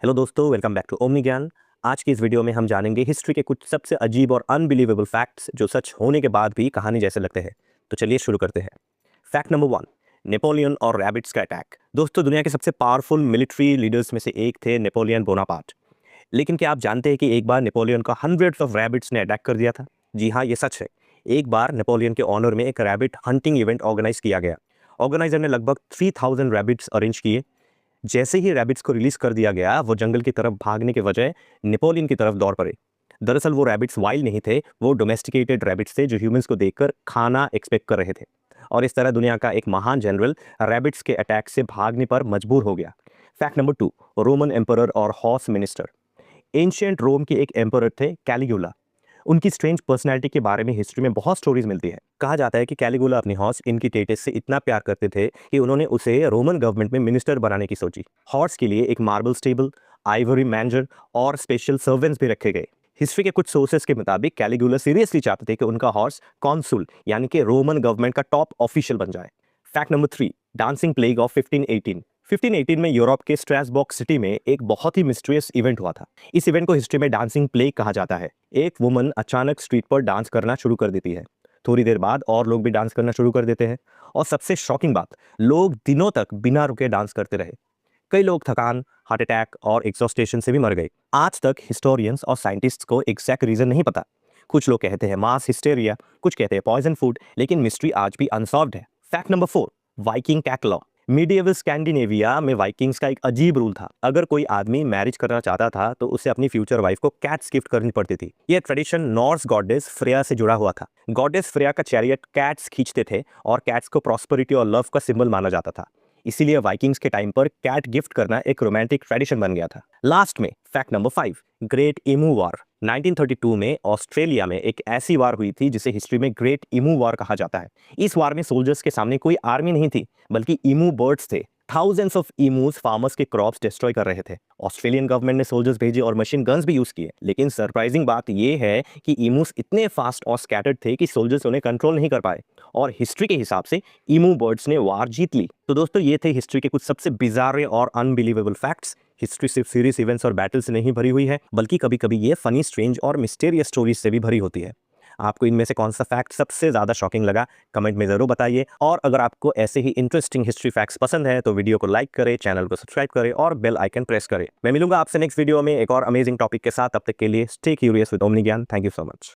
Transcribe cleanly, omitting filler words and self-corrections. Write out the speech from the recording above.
Hello दोस्तों, welcome back to omni ज्ञान। आज की इस वीडियो में हम जानेंगे हिस्ट्री के कुछ सबसे अजीब और अनबिलीवेबल फैक्ट्स जो सच होने के बाद भी कहानी जैसे लगते हैं। तो चलिए शुरू करते हैं। फैक्ट नंबर 1, नेपोलियन और रैबिट्स का अटैक। दोस्तों, दुनिया के सबसे पावरफुल मिलिट्री लीडर्स में से एक थे नेपोलियन बोनापार्ट। लेकिन क्या आप जानते हैं कि एक बार नेपोलियन का हंड्रेड्स ऑफ रैबिट्स ने अटैक कर दिया था? जी हाँ, ये सच है। एक बार नेपोलियन के ऑनर में एक रैबिट हंटिंग इवेंट ऑर्गेनाइज किया गया। ऑर्गेनाइजर ने लगभग 3000 रैबिट्स अरेंज किए। जैसे ही रैबिट्स को रिलीज कर दिया गया, वो जंगल की तरफ भागने के बजाय नेपोलियन की तरफ दौड़ पड़े। दरअसल वो रैबिट्स वाइल्ड नहीं थे, वो डोमेस्टिकेटेड रैबिट्स थे जो ह्यूमंस को देखकर खाना एक्सपेक्ट कर रहे थे। और इस तरह दुनिया का एक महान जनरल रैबिट्स के अटैक से भागने पर मजबूर हो गया। फैक्ट नंबर 2, रोमन एम्परर और हॉर्स मिनिस्टर। एंशियंट रोम के एक एम्परर थे कैलिगुला। उनकी स्ट्रेंज पर्सनैलिटी के बारे में हिस्ट्री में बहुत स्टोरीज मिलती है। कहा जाता है कि कैलिगुला अपनी हॉर्स इनकी से इतना प्यार करते थे कि उन्होंने उसे रोमन गवर्नमेंट में मिनिस्टर बनाने की सोची। हॉर्स के लिए एक मार्बल स्टेबल, आइवरी मैंजर और स्पेशल सर्वेंट्स भी रखे गए। हिस्ट्री के कुछ सोर्सेस के मुताबिक कैलिगुला सीरियसली चाहते थे कि उनका हॉर्स कॉन्सुल यानी कि रोमन गवर्नमेंट का टॉप ऑफिशियल बन जाए। Fact number 3, dancing plague of 1518। 1518 में यूरोप के स्ट्रासबर्ग सिटी में एक बहुत ही मिस्टीरियस इवेंट हुआ था। इस इवेंट को हिस्ट्री में डांसिंग प्लेग कहा जाता है। एक वुमन अचानक स्ट्रीट पर डांस करना शुरू कर देती है। थोड़ी देर बाद और लोग भी डांस करना शुरू कर देते हैं। और सबसे शॉकिंग बात, लोग दिनों तक बिना रुके डांस करते रहे। कई लोग थकान, हार्ट अटैक और एग्जॉस्टेशन से भी मर गए। आज तक हिस्टोरियंस और साइंटिस्ट्स को एग्जैक्ट रीजन नहीं पता। कुछ लोग कहते हैं मास हिस्टेरिया, कुछ कहते हैं पॉइजन फूड, लेकिन मिस्ट्री आज भी अनसॉल्व्ड है। Fact number 4, Viking cat law. Medieval Scandinavia में वाइकिंग्स का एक अजीब रूल था। अगर कोई आदमी मैरिज करना चाहता था तो उसे अपनी फ्यूचर वाइफ को कैट्स गिफ्ट करनी पड़ती थी। यह ट्रेडिशन नॉर्स गॉडेस फ्रेया से जुड़ा हुआ था। गॉडेस फ्रेया का चैरियट कैट्स खींचते थे और कैट्स को प्रॉस्पेरिटी और लव का सिंबल माना जाता था। इसीलिए वाइकिंग्स के टाइम पर कैट गिफ्ट करना एक रोमांटिक ट्रेडिशन बन गया था। लास्ट में fact number 5, great emu war. 1932 में ऑस्ट्रेलिया में एक ऐसी वार हुई थी जिसे हिस्ट्री में ग्रेट इमू वॉर कहा जाता है। इस वार में सोल्जर्स के सामने कोई आर्मी नहीं थी, बल्कि इमू बर्ड्स थे। थाउजेंड्स ऑफ इमूज फार्मर्स के क्रॉप्स डिस्ट्रॉय कर रहे थे। ऑस्ट्रेलियन गवर्नमेंट ने सोल्जर्स भेजे और मशीन गन्स भी यूज किए, लेकिन सरप्राइजिंग बात यह है कि इमूस इतने फास्ट और स्कैटर्ड थे कि सोल्जर्स उन्हें कंट्रोल नहीं कर पाए और हिस्ट्री के हिसाब से इमू बर्ड्स ने वार जीत ली। तो दोस्तों, ये थे हिस्ट्री के कुछ सबसे बिजारे और अनबिलीवेबल फैक्ट्स। हिस्ट्री सिर्फ सीरियस इवेंट्स और बैटल से नहीं भरी हुई है, बल्कि कभी कभी ये फनी, स्ट्रेंज और मिस्टीरियस स्टोरीज से भी भरी होती है। आपको इनमें से कौन सा फैक्ट सबसे ज्यादा शॉकिंग लगा, कमेंट में जरूर बताइए। और अगर आपको ऐसे ही इंटरेस्टिंग हिस्ट्री फैक्ट्स पसंद है तो वीडियो को लाइक करें, चैनल को सब्सक्राइब करें और बेल आइकन प्रेस करें। मैं मिलूंगा आपसे नेक्स्ट वीडियो में एक और अमेजिंग टॉपिक के साथ। तब तक के लिए स्टे क्यूरियस विद ओमनी ज्ञान। Thank you so much.